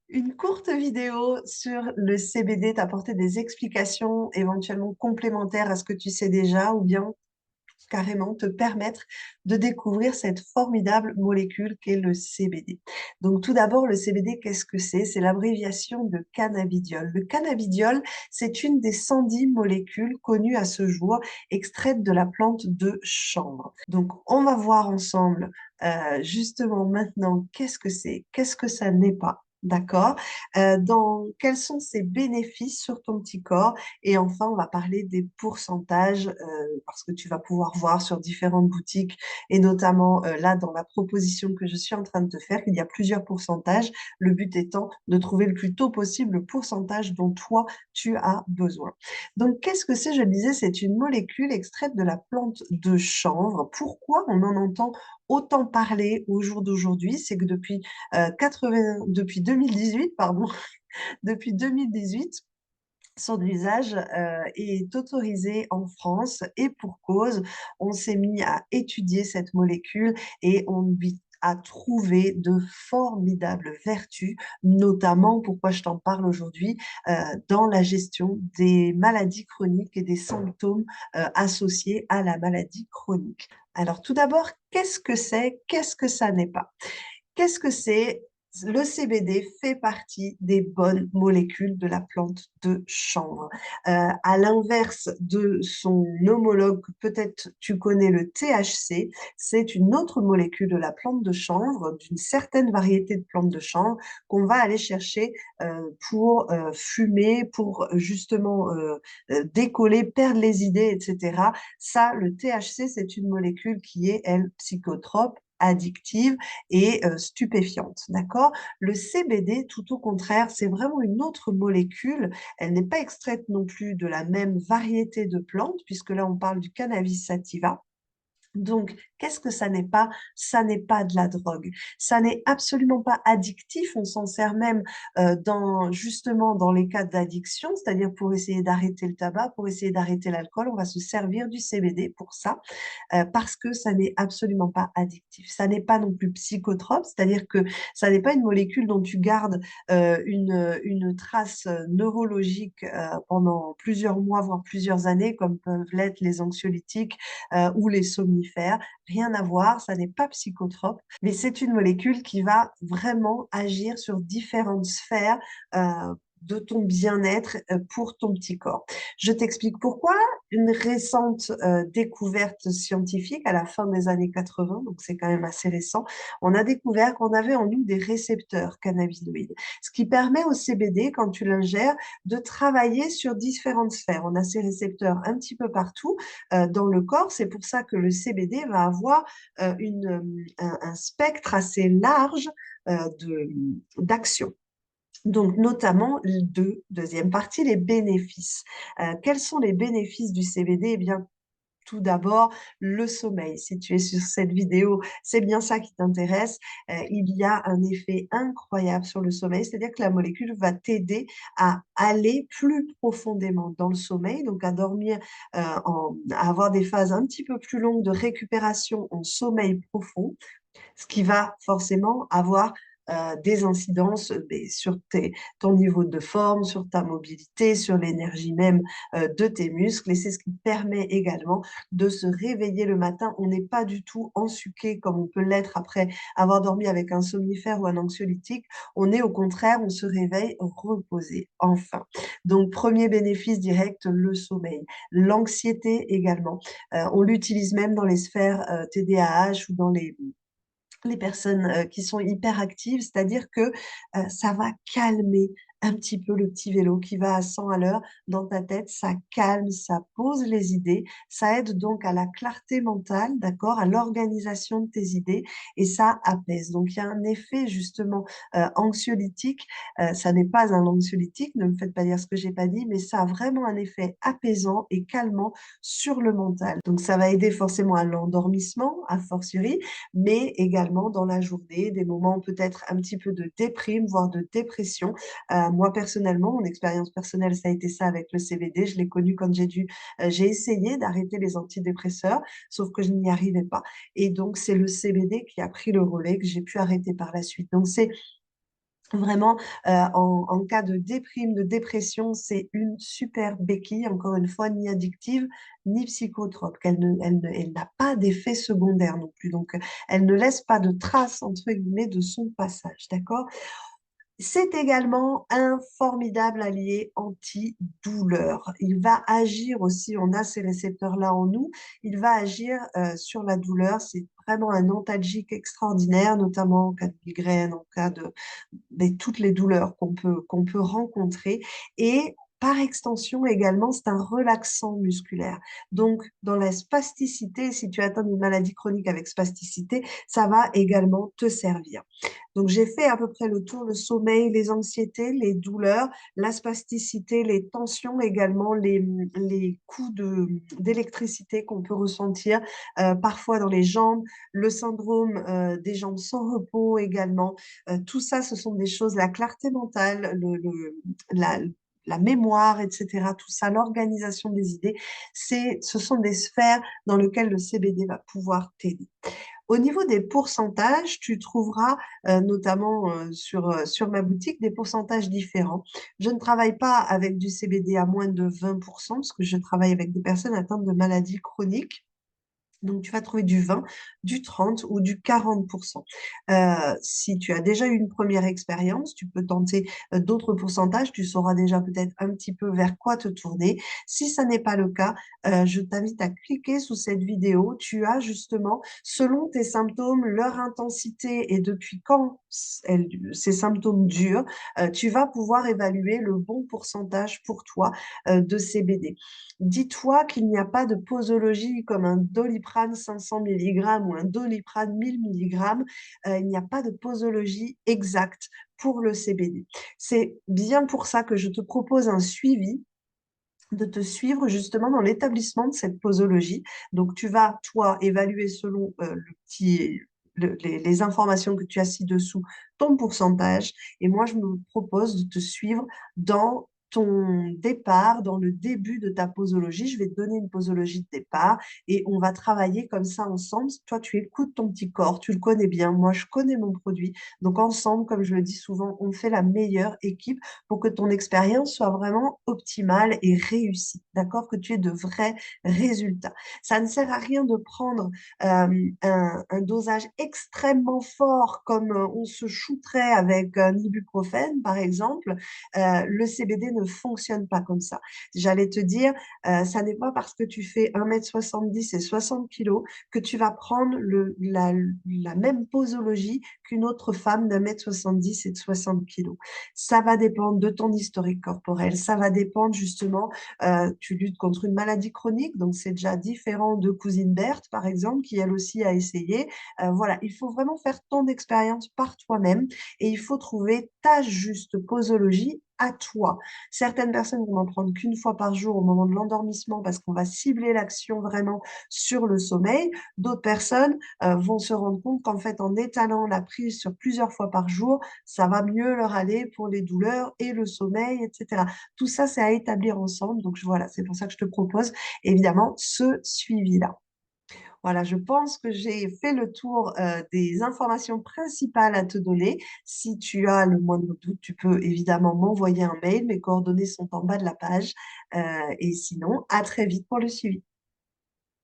Une courte vidéo sur le CBD, t'apporter des explications éventuellement complémentaires à ce que tu sais déjà ou bien carrément te permettre de découvrir cette formidable molécule qu'est le CBD. Donc tout d'abord, le CBD, qu'est-ce que c'est? C'est l'abréviation de cannabidiol. Le cannabidiol, c'est une des 110 molécules connues à ce jour, extraites de la plante de chanvre. Donc on va voir ensemble justement maintenant qu'est-ce que c'est, qu'est-ce que ça n'est pas. D'accord? Quels sont ses bénéfices sur ton petit corps? Et enfin, on va parler des pourcentages, parce que tu vas pouvoir voir sur différentes boutiques, et notamment là, dans la proposition que je suis en train de te faire, il y a plusieurs pourcentages. Le but étant de trouver le plus tôt possible le pourcentage dont toi, tu as besoin. Donc, qu'est-ce que c'est? Je le disais, c'est une molécule extraite de la plante de chanvre. Pourquoi on en entend autant parler au jour d'aujourd'hui? C'est que depuis 2018, pardon, depuis 2018, son usage est autorisé en France et pour cause, on s'est mis à étudier cette molécule et on lui a trouvé de formidables vertus, notamment, pourquoi je t'en parle aujourd'hui, dans la gestion des maladies chroniques et des symptômes associés à la maladie chronique. Alors tout d'abord, qu'est-ce que c'est? Qu'est-ce que ça n'est pas? Qu'est-ce que c'est? Le CBD fait partie des bonnes molécules de la plante de chanvre. À l'inverse de son homologue, que peut-être tu connais, le THC, c'est une autre molécule de la plante de chanvre, d'une certaine variété de plantes de chanvre, qu'on va aller chercher pour fumer, pour justement décoller, perdre les idées, etc. Ça, le THC, c'est une molécule qui est, elle, psychotrope, addictive et stupéfiante, d'accord? Le CBD, tout au contraire, c'est vraiment une autre molécule. Elle n'est pas extraite non plus de la même variété de plantes, puisque là, on parle du cannabis sativa. Donc, qu'est-ce que ça n'est pas? Ça n'est pas de la drogue. Ça n'est absolument pas addictif. On s'en sert même justement dans les cas d'addiction, c'est-à-dire pour essayer d'arrêter le tabac, pour essayer d'arrêter l'alcool, on va se servir du CBD pour ça, parce que ça n'est absolument pas addictif. Ça n'est pas non plus psychotrope, c'est-à-dire que ça n'est pas une molécule dont tu gardes une trace neurologique pendant plusieurs mois, voire plusieurs années, comme peuvent l'être les anxiolytiques ou les somnifères. Rien à voir, ça n'est pas psychotrope, mais c'est une molécule qui va vraiment agir sur différentes sphères de ton bien-être pour ton petit corps. Je t'explique pourquoi. Une récente découverte scientifique à la fin des années 80, donc c'est quand même assez récent, on a découvert qu'on avait en nous des récepteurs cannabinoïdes, ce qui permet au CBD, quand tu l'ingères, de travailler sur différentes sphères. On a ces récepteurs un petit peu partout dans le corps. C'est pour ça que le CBD va avoir un spectre assez large d'action. Donc, notamment, deuxième partie, les bénéfices. Quels sont les bénéfices du CBD? Eh bien, tout d'abord, le sommeil. Si tu es sur cette vidéo, c'est bien ça qui t'intéresse. Il y a un effet incroyable sur le sommeil, c'est-à-dire que la molécule va t'aider à aller plus profondément dans le sommeil, donc à dormir, à avoir des phases un petit peu plus longues de récupération en sommeil profond, ce qui va forcément avoir des incidences sur ton niveau de forme, sur ta mobilité, sur l'énergie même de tes muscles. Et c'est ce qui permet également de se réveiller le matin. On n'est pas du tout ensuqué comme on peut l'être après avoir dormi avec un somnifère ou un anxiolytique. On est au contraire, on se réveille reposé, enfin. Donc, premier bénéfice direct, le sommeil. L'anxiété également. On l'utilise même dans les sphères TDAH ou dans les personnes qui sont hyperactives, c'est-à-dire que ça va calmer un petit peu le petit vélo qui va à 100 à l'heure dans ta tête, ça calme, ça pose les idées, ça aide donc à la clarté mentale, d'accord, à l'organisation de tes idées et ça apaise. Donc il y a un effet justement anxiolytique, ça n'est pas un anxiolytique, ne me faites pas dire ce que j'ai pas dit, mais ça a vraiment un effet apaisant et calmant sur le mental. Donc ça va aider forcément à l'endormissement, a fortiori, mais également dans la journée, des moments peut-être un petit peu de déprime, voire de dépression. Moi, personnellement, mon expérience personnelle, ça a été ça avec le CBD. Je l'ai connu quand j'ai essayé d'arrêter les antidépresseurs, sauf que je n'y arrivais pas. Et donc, c'est le CBD qui a pris le relais, que j'ai pu arrêter par la suite. Donc, c'est Vraiment, en cas de déprime, de dépression, c'est une super béquille, encore une fois, ni addictive, ni psychotrope, elle n'a pas d'effet secondaire non plus. Donc, elle ne laisse pas de traces, entre guillemets, de son passage, d'accord? C'est également un formidable allié antidouleur. Il va agir aussi, on a ces récepteurs-là en nous, il va agir sur la douleur. C'est vraiment un antalgique extraordinaire, notamment en cas de migraine, en cas de toutes les douleurs qu'on peut rencontrer. Et par extension également, c'est un relaxant musculaire. Donc, dans la spasticité, si tu atteins une maladie chronique avec spasticité, ça va également te servir. Donc, j'ai fait à peu près le tour, le sommeil, les anxiétés, les douleurs, la spasticité, les tensions également, les coups d'électricité qu'on peut ressentir parfois dans les jambes, le syndrome des jambes sans repos également. Tout ça, ce sont des choses, la clarté mentale, la, la mémoire, etc. Tout ça, l'organisation des idées, ce sont des sphères dans lesquelles le CBD va pouvoir t'aider. Au niveau des pourcentages, tu trouveras notamment sur ma boutique des pourcentages différents. Je ne travaille pas avec du CBD à moins de 20% parce que je travaille avec des personnes atteintes de maladies chroniques. Donc, tu vas trouver du 20, du 30 ou du 40%. Si tu as déjà eu une première expérience, tu peux tenter d'autres pourcentages. Tu sauras déjà peut-être un petit peu vers quoi te tourner. Si ça n'est pas le cas, je t'invite à cliquer sous cette vidéo. Tu as justement, selon tes symptômes, leur intensité et depuis quand ces symptômes durent, tu vas pouvoir évaluer le bon pourcentage pour toi de CBD. Dis-toi qu'il n'y a pas de posologie comme un Doliprane 500 mg ou un Doliprane 1000 mg. Il n'y a pas de posologie exacte pour le CBD. C'est bien pour ça que je te propose un suivi, de te suivre justement dans l'établissement de cette posologie. Donc, tu vas, toi, évaluer selon les informations que tu as ci-dessous, ton pourcentage. Et moi, je me propose de te suivre dans ton départ, dans le début de ta posologie. Je vais te donner une posologie de départ et on va travailler comme ça ensemble. Toi, tu écoutes ton petit corps, tu le connais bien. Moi, je connais mon produit. Donc, ensemble, comme je le dis souvent, on fait la meilleure équipe pour que ton expérience soit vraiment optimale et réussie, d'accord? Que tu aies de vrais résultats. Ça ne sert à rien de prendre un dosage extrêmement fort comme on se shooterait avec un ibuprofène, par exemple. Le CBD ne fonctionne pas comme ça. J'allais te dire, ça n'est pas parce que tu fais 1,70 m et 60 kilos que tu vas prendre la même posologie qu'une autre femme d'1,70 m et de 60 kilos. Ça va dépendre de ton historique corporel, ça va dépendre justement, tu luttes contre une maladie chronique, donc c'est déjà différent de cousine Berthe, par exemple, qui elle aussi a essayé. Voilà, il faut vraiment faire ton expérience par toi-même et il faut trouver ta juste posologie à toi. Certaines personnes vont en prendre qu'une fois par jour au moment de l'endormissement parce qu'on va cibler l'action vraiment sur le sommeil. D'autres personnes vont se rendre compte qu'en fait, en étalant la prise sur plusieurs fois par jour, ça va mieux leur aller pour les douleurs et le sommeil, etc. Tout ça, c'est à établir ensemble. Donc voilà, c'est pour ça que je te propose évidemment ce suivi-là. Voilà, je pense que j'ai fait le tour des informations principales à te donner. Si tu as le moindre doute, tu peux évidemment m'envoyer un mail. Mes coordonnées sont en bas de la page. Et sinon, à très vite pour le suivi.